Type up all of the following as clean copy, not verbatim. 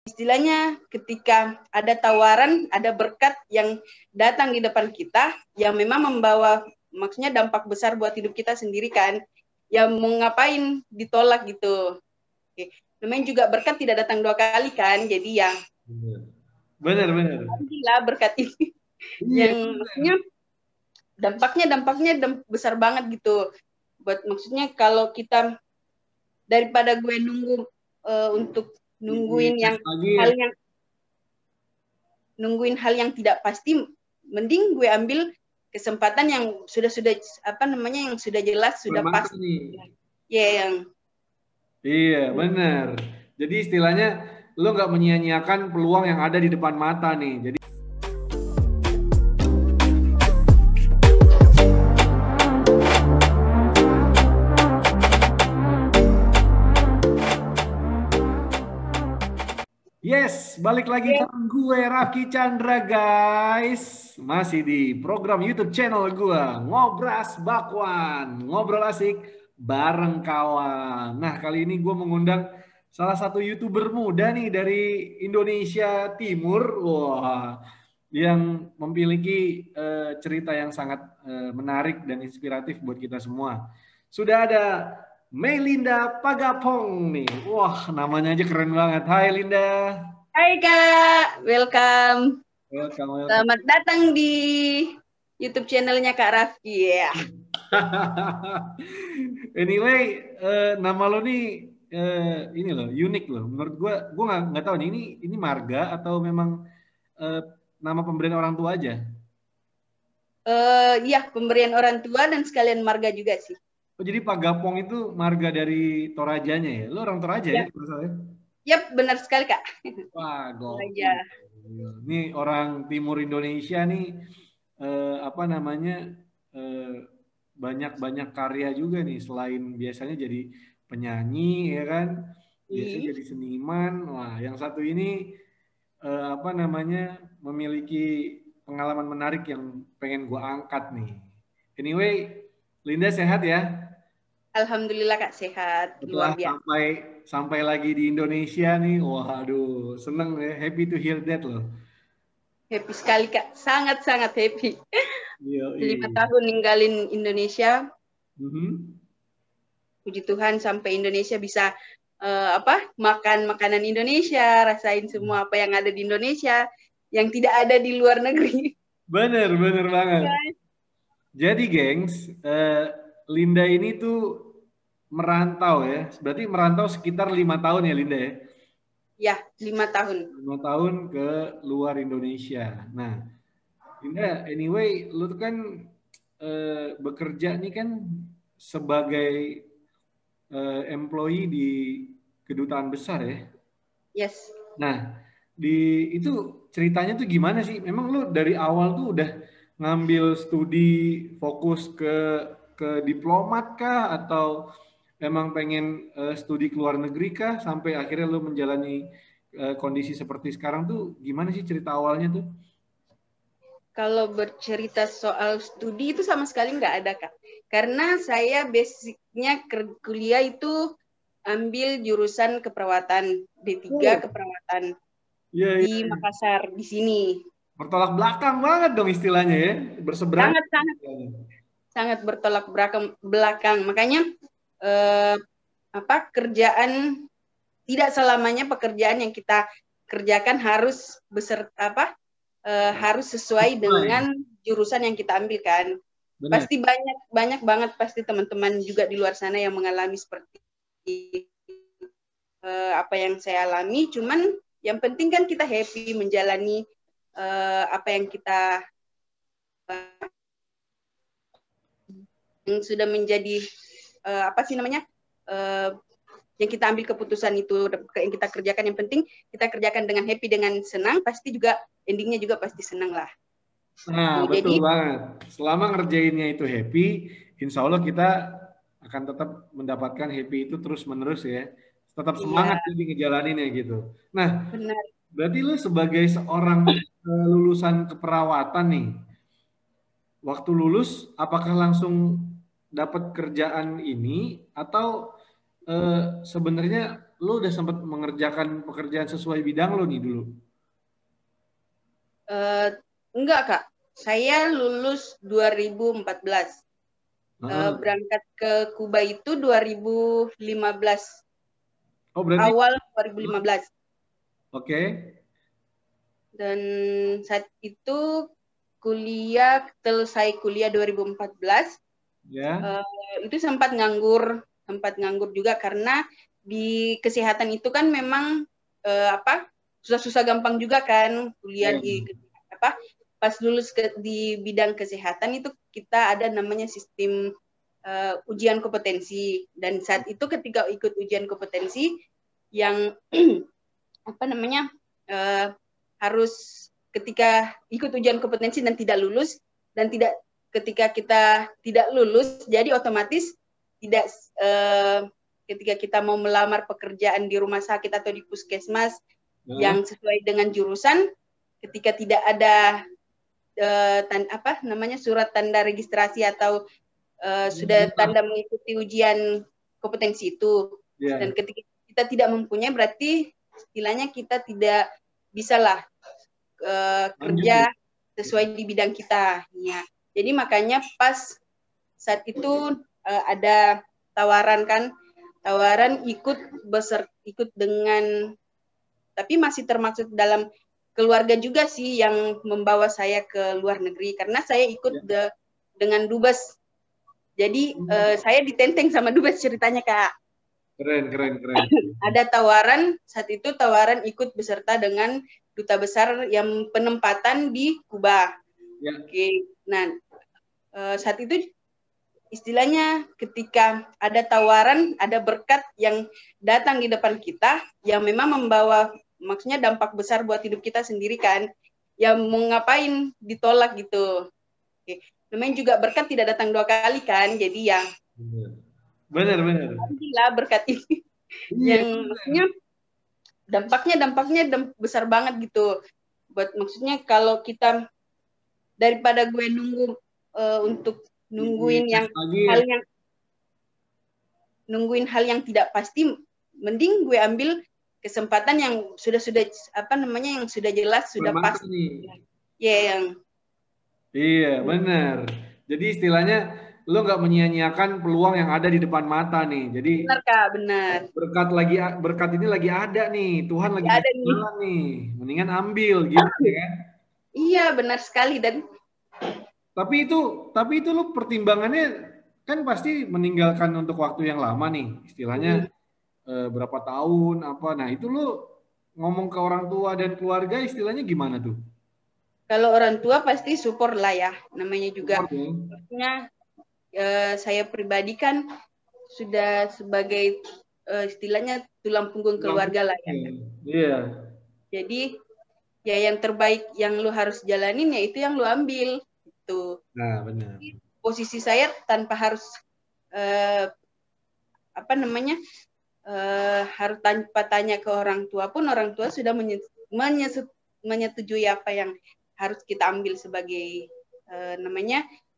istilahnya ketika ada tawaran, ada berkat yang datang di depan kita, yang memang membawa, maksudnya dampak besar buat hidup kita sendiri kan, yang mau ngapain ditolak gitu. Oke. Namanya juga berkat tidak datang 2 kali kan, jadi yang benar. Alhamdulillah berkat ini Iya, yang maksudnya dampaknya besar banget gitu. Buat maksudnya kalau kita daripada gue nunggu untuk nungguin hal yang tidak pasti, mending gue ambil kesempatan yang sudah yang sudah jelas, sudah pasti. Iya, benar. Jadi istilahnya lo nggak menyia-nyiakan peluang yang ada di depan mata nih. Jadi yes, balik lagi bareng gue Rafki Chandra guys. Masih di program YouTube channel gue Ngobras Bakwan, ngobrol asik bareng kawan. Nah, kali ini gue mengundang salah satu YouTuber muda nih dari Indonesia Timur. Wah, yang memiliki cerita yang sangat menarik dan inspiratif buat kita semua. Sudah ada Melinda Pagapong nih. Wah, namanya aja keren banget. Hai Linda. Hai Kak, welcome. Welcome. Selamat datang di YouTube channelnya Kak Rafki. Yeah. Anyway, nama lo nih ini loh, unik loh. Menurut gue nggak tahu nih ini marga atau memang nama pemberian orang tua aja. Iya, pemberian orang tua dan sekalian marga juga sih. Oh, jadi Pagapong itu marga dari Torajanya ya? Lo orang Toraja ya? Yap, benar sekali Kak. Wah, gokil. Ini orang timur Indonesia nih, banyak karya juga nih. Selain biasanya jadi penyanyi, ya kan? Biasanya jadi seniman. Wah, yang satu ini memiliki pengalaman menarik yang pengen gue angkat nih. Anyway, Linda sehat ya? Alhamdulillah Kak, sehat. Setelah Luar biasa. sampai lagi di Indonesia nih, waduh, seneng ya, happy to hear that loh. Happy sekali Kak, sangat-sangat happy. 5 tahun ninggalin Indonesia. Puji Tuhan sampai Indonesia bisa makan makanan Indonesia, rasain semua apa yang ada di Indonesia yang tidak ada di luar negeri. Bener banget. Jadi gengs, Linda ini tuh merantau ya, berarti merantau sekitar 5 tahun ya Linda ya? Ya, 5 tahun. 5 tahun ke luar Indonesia. Nah, Linda, anyway, lu tuh kan bekerja nih kan sebagai employee di kedutaan besar ya? Yes. Nah, itu ceritanya tuh gimana sih? Memang lu dari awal tuh udah ngambil studi fokus ke diplomat kah atau emang pengen studi ke luar negeri kah sampai akhirnya lu menjalani kondisi seperti sekarang tuh gimana sih cerita awalnya tuh? Kalau bercerita soal studi itu sama sekali nggak ada Kak. Karena saya basicnya kuliah itu ambil jurusan keperawatan, D3 keperawatan di Makassar, di sini. Bertolak belakang banget dong istilahnya ya, berseberangan. Sangat bertolak belakang. Makanya kerjaan tidak selamanya pekerjaan yang kita kerjakan harus harus sesuai dengan jurusan yang kita ambil kan. Benar. Pasti banyak banget pasti teman-teman juga di luar sana yang mengalami seperti apa yang saya alami. Cuman yang penting kan kita happy menjalani apa yang kita yang sudah menjadi yang kita ambil keputusan itu, yang kita kerjakan, yang penting kita kerjakan dengan happy, dengan senang, pasti juga endingnya juga pasti senang lah. Nah, betul banget. Selama ngerjainnya itu happy, insya Allah kita akan tetap mendapatkan happy itu terus-menerus ya. Tetap semangat jadi ngejalaninnya gitu. Nah, benar. Berarti lu sebagai seorang lulusan keperawatan nih, waktu lulus apakah langsung dapat kerjaan ini atau sebenarnya lu udah sempat mengerjakan pekerjaan sesuai bidang lo nih dulu? Enggak, Kak. Saya lulus 2014. Berangkat ke Kuba itu 2015. Oh, berarti Awal 2015. Oke. Dan saat itu selesai kuliah 2014. Ya. Itu sempat nganggur juga karena di kesehatan itu kan memang susah-susah gampang juga kan kuliah Ya. di pas lulus di bidang kesehatan itu kita ada namanya sistem ujian kompetensi, dan saat itu ketika ikut ujian kompetensi yang harus ketika ikut ujian kompetensi dan tidak lulus, dan ketika kita tidak lulus, jadi otomatis tidak ketika kita mau melamar pekerjaan di rumah sakit atau di puskesmas yang sesuai dengan jurusan, ketika tidak ada surat tanda registrasi atau sudah tanda mengikuti ujian kompetensi itu, dan ketika kita tidak mempunyai, berarti istilahnya kita tidak bisalah kerja sesuai di bidang kita. Ya. Jadi makanya pas saat itu ada tawaran ikut dengan, tapi masih termasuk dalam keluarga juga sih yang membawa saya ke luar negeri, karena saya ikut dengan dubes. Jadi saya ditenteng sama dubes ceritanya, Kak. Keren. Ada saat itu tawaran ikut beserta dengan duta besar yang penempatan di Kuba. Ya. Oke. Nah, saat itu istilahnya ketika ada tawaran, ada berkat yang datang di depan kita, yang memang membawa, maksudnya dampak besar buat hidup kita sendiri kan, yang mau ngapain ditolak gitu. Oke. Namanya juga berkat tidak datang 2 kali kan, jadi yang benar. Alhamdulillah berkat ini yang maksudnya dampaknya besar banget gitu. Buat maksudnya kalau kita daripada gue nunggu untuk nungguin hal yang tidak pasti, mending gue ambil kesempatan yang sudah yang sudah jelas, sudah pasti. Iya, benar. Jadi istilahnya lo nggak menyia-nyiakan peluang yang ada di depan mata nih. Jadi benar, Kak, benar. Berkat ini lagi ada nih. Tuhan lagi ada jalan nih. Mendingan ambil gitu kan. Iya, benar sekali. Dan tapi itu lo pertimbangannya kan pasti meninggalkan untuk waktu yang lama nih. Istilahnya berapa tahun apa. Nah, itu lo ngomong ke orang tua dan keluarga istilahnya gimana tuh? Kalau orang tua pasti support lah ya. Namanya juga maksudnya saya pribadi kan sudah sebagai istilahnya tulang punggung keluarga lah ya. Iya. Jadi ya yang terbaik yang lu harus jalanin ya itu yang lu ambil itu. Nah, benar. Posisi saya tanpa harus harus tanpa tanya ke orang tua pun, orang tua sudah menyetujui apa yang harus kita ambil sebagai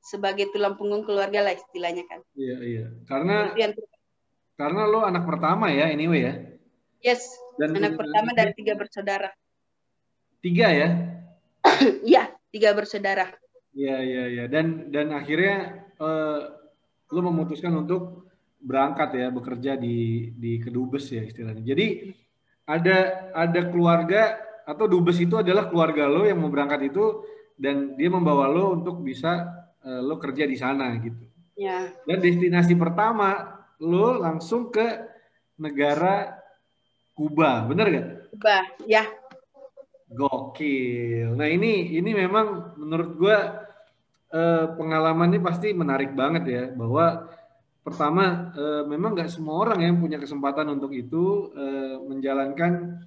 sebagai tulang punggung keluarga lah istilahnya kan. Iya. Karena lo anak pertama ya, anyway ya. Yes, dan anak pertama dari 3 bersaudara. 3 ya? Iya, 3 bersaudara. Iya. Dan akhirnya lo memutuskan untuk berangkat ya, bekerja di kedubes ya istilahnya. Jadi ada keluarga atau dubes itu adalah keluarga lo yang mau berangkat itu, dan dia membawa lo untuk bisa lo kerja di sana gitu. Ya. Dan destinasi pertama lo langsung ke negara Kuba, bener gak? Kuba, ya. Gokil. Nah ini memang menurut gue pengalaman ini pasti menarik banget ya, bahwa pertama memang nggak semua orang yang punya kesempatan untuk itu menjalankan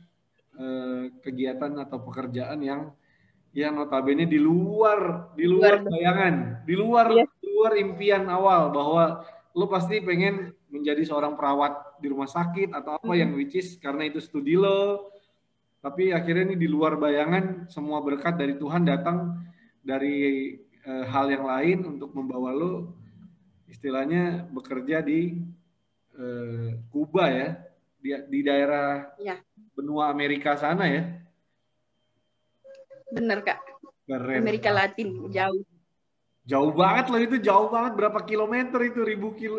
kegiatan atau pekerjaan yang notabene di luar bayangan, di luar impian awal, bahwa lo pasti pengen menjadi seorang perawat di rumah sakit atau apa yang which is karena itu studi lo, tapi akhirnya ini di luar bayangan, semua berkat dari Tuhan datang dari hal yang lain untuk membawa lo istilahnya bekerja di Kuba ya, di daerah Ya, benua Amerika sana ya. benar Kak. Keren. Amerika Latin, jauh. Jauh banget loh itu, jauh banget. Berapa kilometer itu?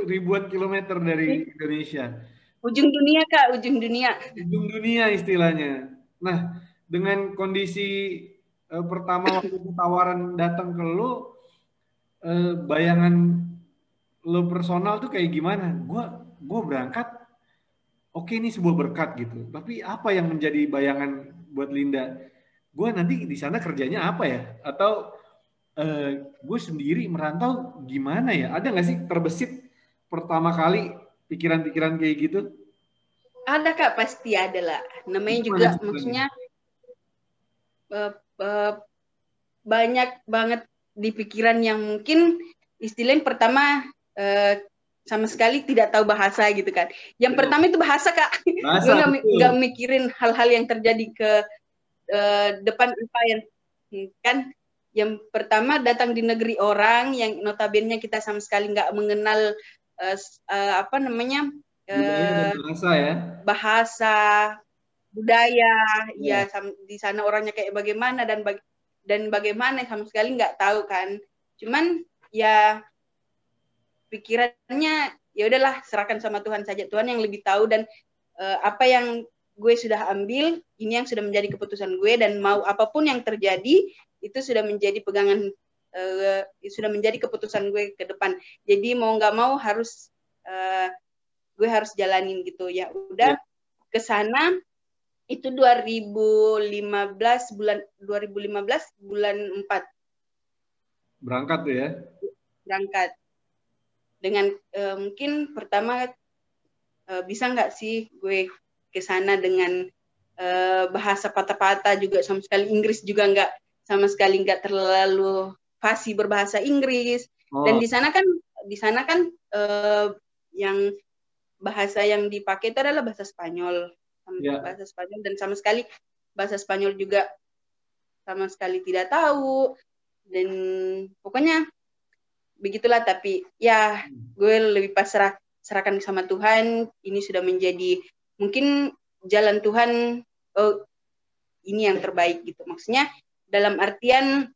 Ribuan kilometer dari Indonesia. Ujung dunia Kak, ujung dunia. Ujung dunia istilahnya. Nah, dengan kondisi pertama waktu itu tawaran datang ke lo, bayangan lo personal tuh kayak gimana? Gua berangkat, oke ini sebuah berkat gitu. Tapi apa yang menjadi bayangan buat Linda? Gue nanti di sana kerjanya apa ya? Atau gue sendiri merantau gimana ya? Ada nggak sih terbesit pertama kali pikiran-pikiran kayak gitu? Ada Kak, pasti ada lah. Namanya juga, maksudnya banyak banget di pikiran yang mungkin istilahnya pertama sama sekali tidak tahu bahasa gitu kan. Yang pertama itu bahasa Kak. Gue nggak mikirin hal-hal yang terjadi ke depan apa yang kan. Yang pertama datang di negeri orang yang notabene kita sama sekali nggak mengenal apa namanya bahasa ya. Bahasa, budaya, ya di sana orangnya kayak bagaimana dan bagaimana sama sekali nggak tahu kan. Cuman ya pikirannya ya udahlah serahkan sama Tuhan saja. Tuhan yang lebih tahu dan apa yang gue sudah ambil ini yang sudah menjadi keputusan gue dan mau apapun yang terjadi itu sudah menjadi pegangan sudah menjadi keputusan gue ke depan. Jadi mau nggak mau harus gue harus jalanin gitu ya. Udah ke sana itu 2015 bulan 4. Berangkat tuh ya. Berangkat. Dengan mungkin pertama bisa nggak sih gue ke sana dengan bahasa patah-patah juga sama sekali Inggris juga sama sekali nggak terlalu fasih berbahasa Inggris. Dan di sana kan yang bahasa yang dipakai itu adalah bahasa Spanyol. Bahasa Spanyol dan sama sekali bahasa Spanyol juga sama sekali tidak tahu. Dan pokoknya begitulah, tapi ya gue lebih serahkan sama Tuhan. Ini sudah menjadi mungkin jalan Tuhan, ini yang terbaik gitu. Maksudnya dalam artian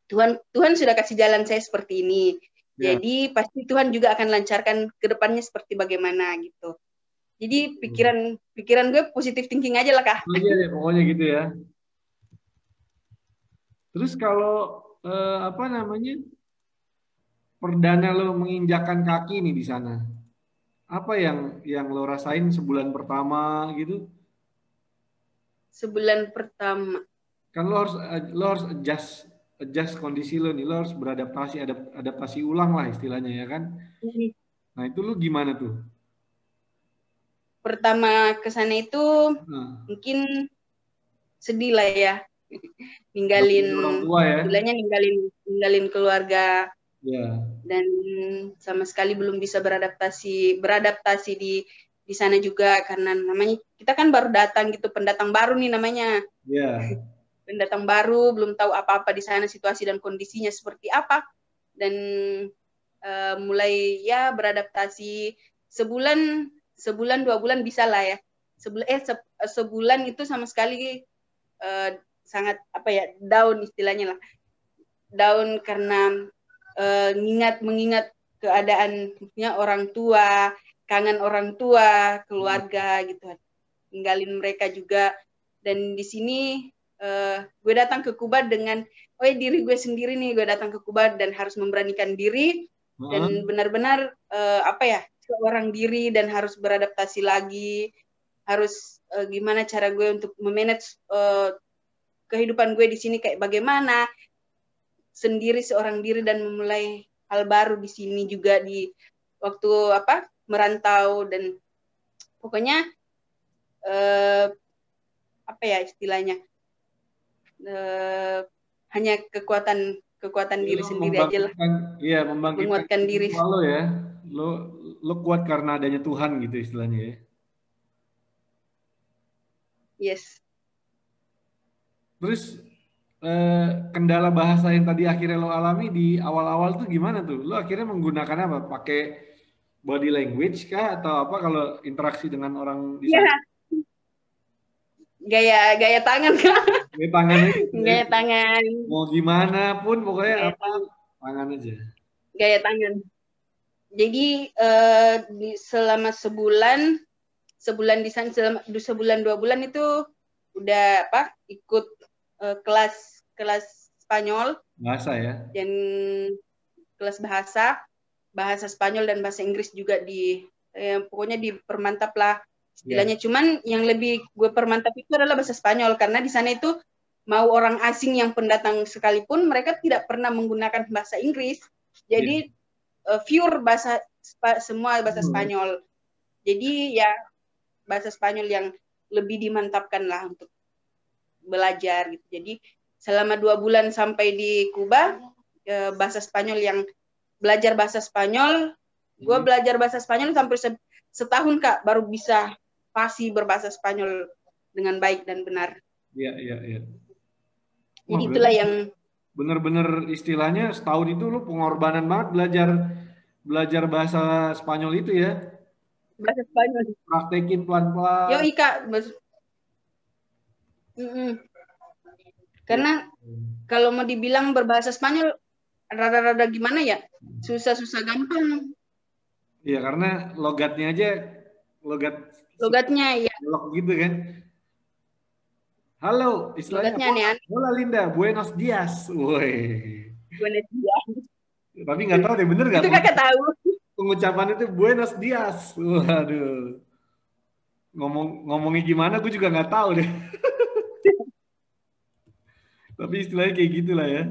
Tuhan sudah kasih jalan saya seperti ini. Jadi pasti Tuhan juga akan lancarkan ke depannya seperti bagaimana gitu. Jadi pikiran gue positive thinking aja lah Kak. Aja deh pokoknya gitu ya. Terus kalau apa namanya? Perdana lo menginjakan kaki nih di sana. Apa yang lo rasain sebulan pertama gitu? Sebulan pertama. Kan lo harus adjust kondisi lo nih. Lo harus adaptasi ulang lah istilahnya ya kan. Nah, itu lo gimana tuh? Pertama ke sana itu mungkin sedih lah ya. Ninggalin orang tua ya. Istilahnya ninggalin keluarga. Yeah. Dan sama sekali belum bisa beradaptasi di sana juga karena namanya kita kan baru datang gitu, pendatang baru nih namanya. Pendatang baru, belum tahu apa-apa di sana situasi dan kondisinya seperti apa. Dan mulai ya beradaptasi sebulan 2 bulan bisa lah ya. Sebulan itu sama sekali sangat apa ya, down istilahnya lah. Down karena mengingat keadaannya orang tua, kangen orang tua, keluarga gitu, tinggalin mereka juga. Dan di sini gue datang ke Kuba dengan diri gue sendiri nih, gue datang ke Kuba dan harus memberanikan diri dan benar-benar apa ya, seorang diri dan harus beradaptasi lagi, harus gimana cara gue untuk memanage kehidupan gue di sini kayak bagaimana, sendiri seorang diri dan memulai hal baru di sini juga di waktu merantau. Dan pokoknya apa ya istilahnya, hanya kekuatan diri sendiri aja lah. Iya, menguatkan diri. Lo ya, lo kuat karena adanya Tuhan gitu istilahnya ya. Yes. Terus kendala bahasa yang tadi akhirnya lo alami di awal-awal tuh gimana tuh? Lo akhirnya menggunakan apa? Pakai body language kah atau apa kalau interaksi dengan orang di Ya, sana? gaya tangan Kak. Gaya tangannya gitu ya. Gaya tangan, Mau gimana pun pokoknya gaya apa tangan, tangan aja. gaya tangan. Jadi selama sebulan di sana, sebulan 2 bulan itu udah ikut kelas Spanyol Bahasa ya. dan kelas bahasa Spanyol dan bahasa Inggris juga pokoknya dipermantap lah istilahnya. Cuman yang lebih gue permantap itu adalah bahasa Spanyol karena di sana itu mau orang asing yang pendatang sekalipun mereka tidak pernah menggunakan bahasa Inggris. Jadi pure semua bahasa Spanyol. Jadi ya bahasa Spanyol yang lebih dimantapkan lah untuk belajar gitu. Jadi selama 2 bulan sampai di Kuba, bahasa Spanyol yang belajar bahasa Spanyol, gue belajar bahasa Spanyol sampai setahun Kak, baru bisa fasih berbahasa Spanyol dengan baik dan benar. Iya. Jadi itulah yang bener-bener istilahnya setahun itu lu pengorbanan banget belajar bahasa Spanyol itu ya. Bahasa Spanyol. Praktekin pelan-pelan. Yo Ika. Karena kalau mau dibilang berbahasa Spanyol rada-rada gimana ya, susah-susah gampang. Iya karena logatnya logatnya ya. Log gitu kan. Halo, istilahnya Logatnya hola Linda, buenos dias. Woi. Buenos dias. Tapi nggak tahu deh bener nggak? Itu kakak tahu. Pengucapan itu buenos dias. Waduh. Ngomongnya gimana gue juga nggak tahu deh. Tapi istilahnya kayak gitulah ya.